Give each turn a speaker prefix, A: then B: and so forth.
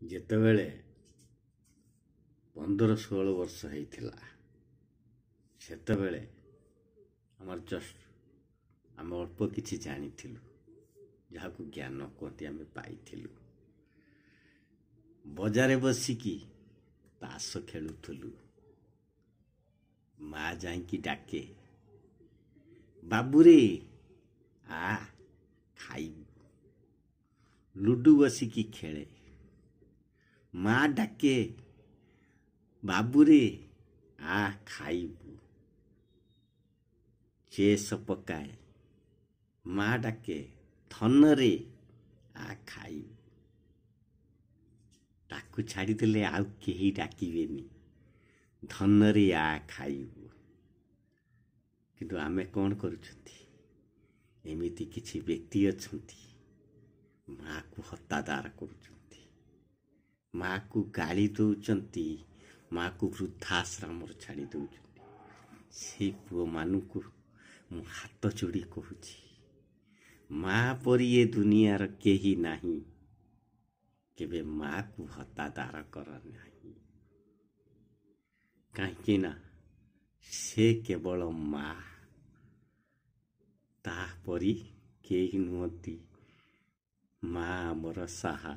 A: ଯେତେବେଳେ 15-16 ବର୍ଷ ହେଇଥିଲା ସେତେବେଳେ ଆମେ ଅଳ୍ପ କିଛି ଜାଣିଥିଲୁ, ଯାହାକୁ ଜ୍ଞାନ କୁହନ୍ତି। ଆମେ ପାଇଥିଲୁ। ବଜାରରେ ବସିକି ତାସ ଖେଳୁଥିଲୁ। ମା ଯାଇକି ଡାକେ, ବାବୁରେ ଆ ଖାଇବୁ। ଲୁଡୁ ବସିକି ଖେଳେ। ମା ଡାକେ, ବାବୁରେ ଆ ଖାଇବୁ। ଚେସ୍ ପକାଏ। ମା ଡାକେ, ଧନରେ ଆ ଖାଇବୁ। ତାକୁ ଛାଡ଼ିଦେଲେ ଆଉ କେହି ଡାକିବେନି, ଧନରେ ଆ ଖାଇବୁ। କିନ୍ତୁ ଆମେ କ'ଣ କରୁଛନ୍ତି? ଏମିତି କିଛି ବ୍ୟକ୍ତି ଅଛନ୍ତି, ମାଆକୁ ହତାଦାର କରୁଛନ୍ତି, ମାଆକୁ ଗାଳି ଦେଉଛନ୍ତି, ମାଆକୁ ବୃଦ୍ଧାଶ୍ରମରେ ଛାଡ଼ି ଦେଉଛନ୍ତି। ସେଇ ପୁଅମାନଙ୍କୁ ମୁଁ ହାତ ଯୋଡ଼ି କହୁଛି, ମା ପରି ଏ ଦୁନିଆର କେହି ନାହିଁ। କେବେ ମାଆକୁ ହତାଦାର କର ନାହିଁ, କାହିଁକି ନା ସେ କେବଳ ମା, ତାପରି କେହି ନୁହନ୍ତି। ମା ଆମର ସାହା।